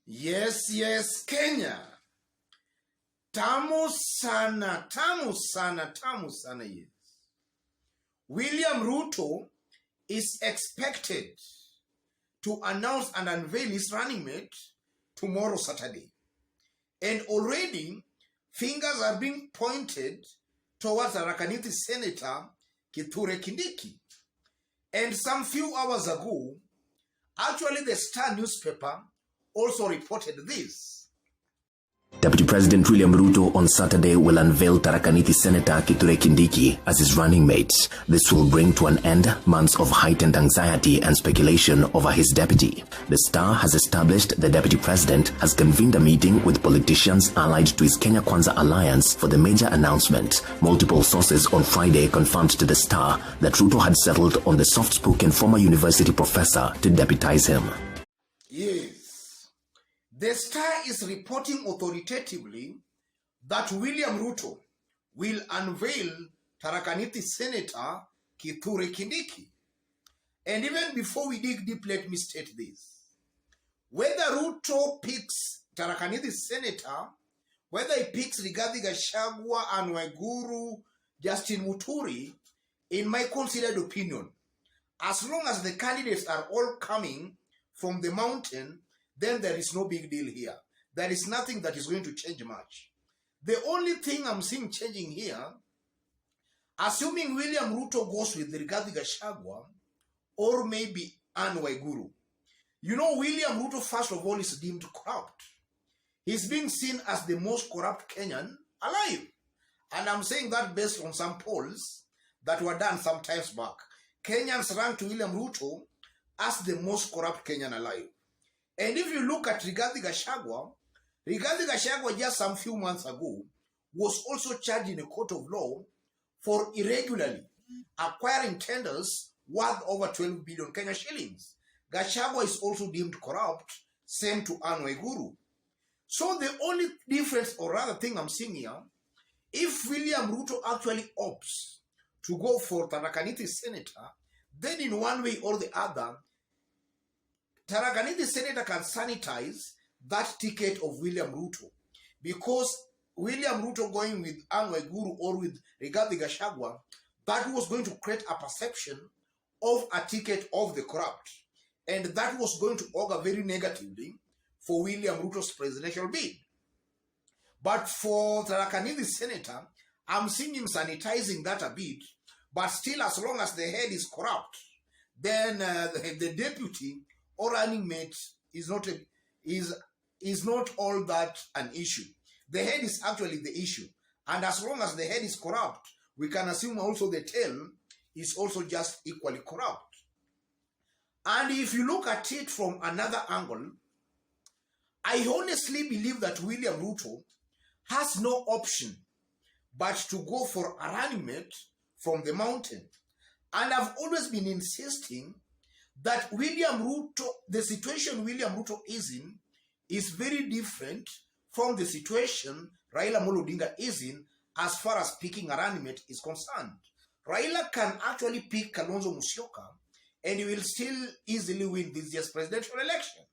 Yes, Kenya. Tamu sana, yes. William Ruto is expected to announce and unveil his running mate tomorrow, Saturday. And already, fingers are being pointed towards Tharaka Senator Kithure Kindiki. And some few hours ago, actually the Star newspaper also reported this. Deputy President William Ruto on Saturday will unveil Tharaka Senator Kithure Kindiki as his running mate. This will bring to an end months of heightened anxiety and speculation over his deputy. The Star has established the Deputy President has convened a meeting with politicians allied to his Kenya Kwanza alliance for the major announcement. Multiple sources on Friday confirmed to the Star that Ruto had settled on the soft-spoken former university professor to deputize him. Yes. The Star is reporting authoritatively that William Ruto will unveil Tharaka Senator Kithure Kindiki. And even before we dig deep, let me state this. Whether Ruto picks Tharaka Senator, whether he picks Rigathi Gachagua, Anne Waiguru, Justin Muturi, in my considered opinion, as long as the candidates are all coming from the mountain, then there is no big deal here. There is nothing that is going to change much. The only thing I'm seeing changing here, assuming William Ruto goes with Rigathi Gachagua or maybe Anne Waiguru. You know, William Ruto, first of all, is deemed corrupt. He's being seen as the most corrupt Kenyan alive. And I'm saying that based on some polls that were done some times back. Kenyans ranked William Ruto as the most corrupt Kenyan alive. And if you look at Rigathi Gachagua just some few months ago was also charged in a court of law for irregularly acquiring tenders worth over 12 billion Kenya shillings. Gachagua is also deemed corrupt, same to Anne Waiguru. So the only difference, or rather thing I'm seeing here, if William Ruto actually opts to go for Tharaka Senator, then in one way or the other, Tharaka Senator can sanitize that ticket of William Ruto, because William Ruto going with Anne Waiguru or with Rigathi Gachagua, that was going to create a perception of a ticket of the corrupt, and that was going to augur very negatively for William Ruto's presidential bid. But for Tharaka Senator, I'm seeing him sanitizing that a bit, but still, as long as the head is corrupt, then the deputy or running mate is not all that an issue. The head is actually the issue. And as long as the head is corrupt, we can assume also the tail is also just equally corrupt. And if you look at it from another angle, I honestly believe that William Ruto has no option but to go for a running mate from the mountain. And I've always been insisting that William Ruto, the situation William Ruto is in, is very different from the situation Raila Amolo Odinga is in as far as picking a running mate is concerned. Raila can actually pick Kalonzo Musyoka and he will still easily win this year's presidential election.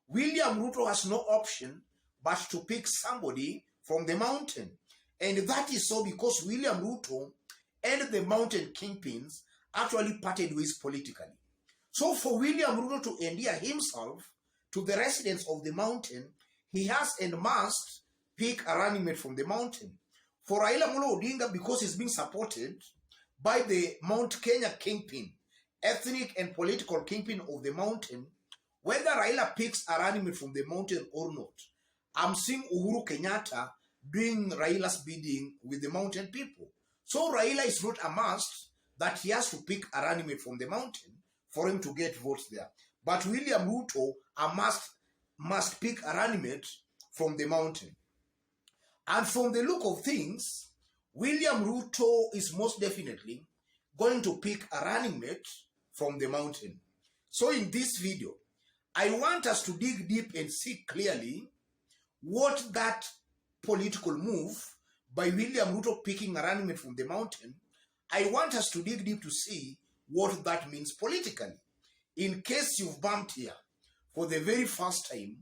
William Ruto has no option but to pick somebody from the mountain. And that is so because William Ruto and the mountain kingpins actually parted ways politically. So for William Ruto to endear himself to the residents of the mountain, he has and must pick a running mate from the mountain. For Raila Amolo Odinga, because he's being supported by the Mount Kenya kingpin, ethnic and political kingpin of the mountain, whether Raila picks a running mate from the mountain or not, I'm seeing Uhuru Kenyatta doing Raila's bidding with the mountain people. So Raila is not a must that he has to pick a running mate from the mountain for him to get votes there. But William Ruto must pick a running mate from the mountain. And from the look of things, William Ruto is most definitely going to pick a running mate from the mountain. So in this video, I want us to dig deep and see clearly what that political move by William Ruto picking a running mate from the mountain, I want us to dig deep to see what that means politically. In case you've bumped here for the very first time,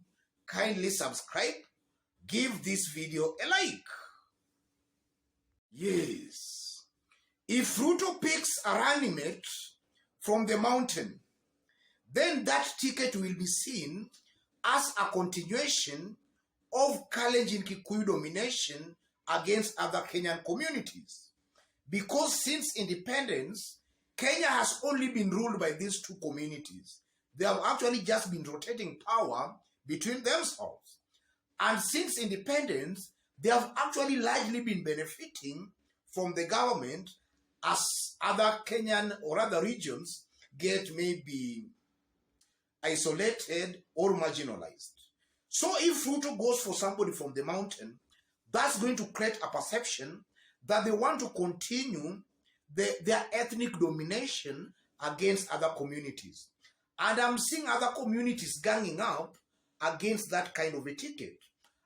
kindly subscribe, give this video a like. Yes. If Ruto picks a running mate from the mountain, then that ticket will be seen as a continuation of Kalenjin Kikuyu domination against other Kenyan communities. Because since independence, Kenya has only been ruled by these two communities. They have actually just been rotating power between themselves. And since independence, they have actually largely been benefiting from the government as other Kenyan or other regions get maybe isolated or marginalized. So if Ruto goes for somebody from the mountain, that's going to create a perception that they want to continue their ethnic domination against other communities. And I'm seeing other communities ganging up against that kind of a ticket.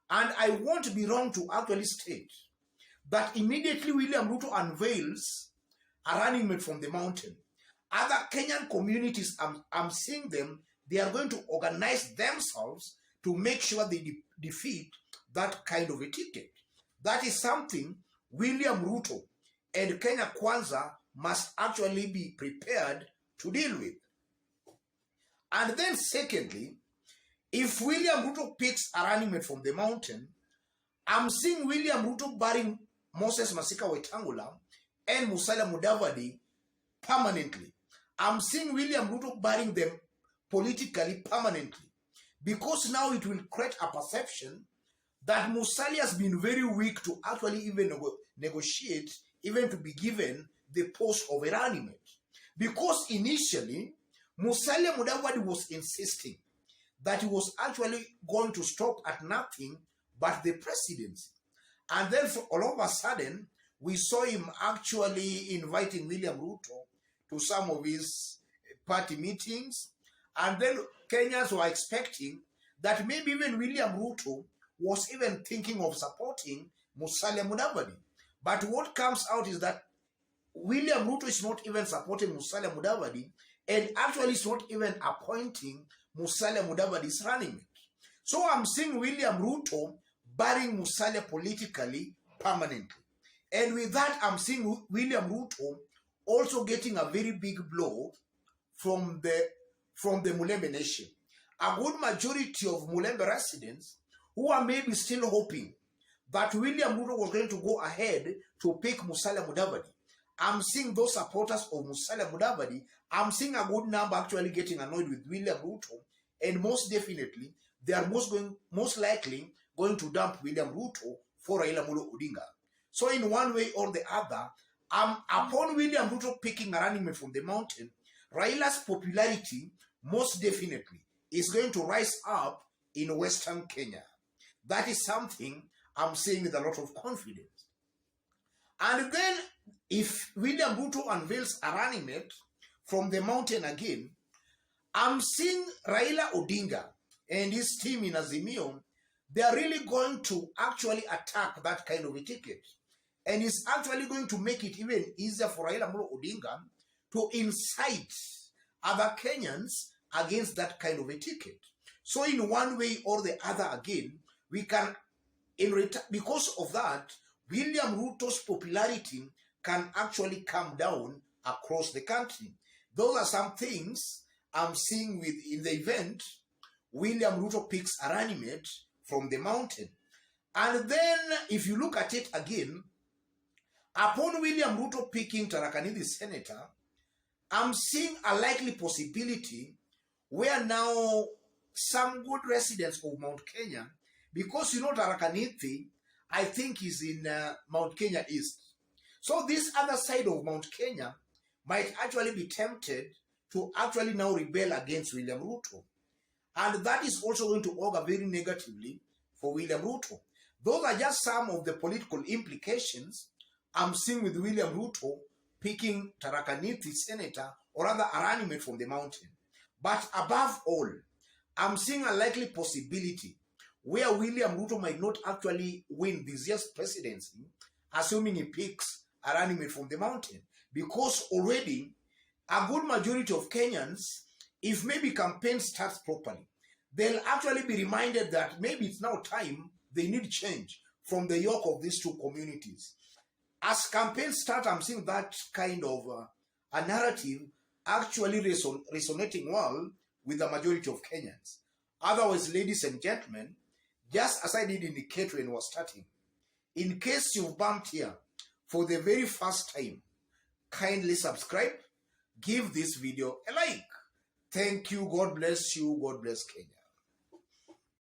And I won't be wrong to actually state that immediately William Ruto unveils a running mate from the mountain, other Kenyan communities, I'm seeing them, they are going to organize themselves to make sure they defeat that kind of a ticket. That is something William Ruto and Kenya Kwanza must actually be prepared to deal with. And then secondly, if William Ruto picks a running mate from the mountain, I'm seeing William Ruto barring Moses Masika Wetangula and Musalia Mudavadi permanently. I'm seeing William Ruto barring them politically permanently, because now it will create a perception that Musalia has been very weak to actually even negotiate, even to be given the post of a running mate. Because initially, Musalia Mudavadi was insisting that he was actually going to stop at nothing but the presidency. And then all of a sudden, we saw him actually inviting William Ruto to some of his party meetings. And then Kenyans were expecting that maybe even William Ruto was even thinking of supporting Musalia Mudavadi. But what comes out is that William Ruto is not even supporting Musalia Mudavadi, and actually is not even appointing Musalia Mudavadi's running mate. So I'm seeing William Ruto barring Musalia politically permanently. And with that, I'm seeing William Ruto also getting a very big blow from the Mulembe nation. A good majority of Mulembe residents who are maybe still hoping that William Ruto was going to go ahead to pick Musalia Mudavadi. I'm seeing those supporters of Musalia Mudavadi, I'm seeing a good number actually getting annoyed with William Ruto, and most definitely, they are most likely going to dump William Ruto for Raila Amolo Odinga. So in one way or the other, upon William Ruto picking a running mate from the mountain, Raila's popularity most definitely is going to rise up in Western Kenya. That is something I'm saying with a lot of confidence. And then, if William Ruto unveils a running mate from the mountain again, I'm seeing Raila Odinga and his team in Azimio, they are really going to actually attack that kind of a ticket. And it's actually going to make it even easier for Raila Amolo Odinga to incite other Kenyans against that kind of a ticket. So in one way or the other again, we can, because of that, William Ruto's popularity can actually come down across the country. Those are some things I'm seeing in the event William Ruto picks a running mate from the mountain. And then if you look at it again, upon William Ruto picking Tharaka Nithi senator, I'm seeing a likely possibility where now some good residents of Mount Kenya, because Tharaka Nithi, I think, is in Mount Kenya East. So this other side of Mount Kenya might actually be tempted to actually now rebel against William Ruto. And that is also going to augur very negatively for William Ruto. Those are just some of the political implications I'm seeing with William Ruto picking Tharaka Nithi senator, or rather a running mate from the mountain. But above all, I'm seeing a likely possibility where William Ruto might not actually win this year's presidency, assuming he picks a running mate from the mountain. Because already, a good majority of Kenyans, if maybe campaign starts properly, they'll actually be reminded that maybe it's now time they need change from the yoke of these two communities. As campaigns start, I'm seeing that kind of a narrative actually resonating well with the majority of Kenyans. Otherwise, ladies and gentlemen, just as I did indicate when I was starting, in case you've bumped here for the very first time, kindly subscribe, give this video a like. Thank you. God bless you. God bless Kenya.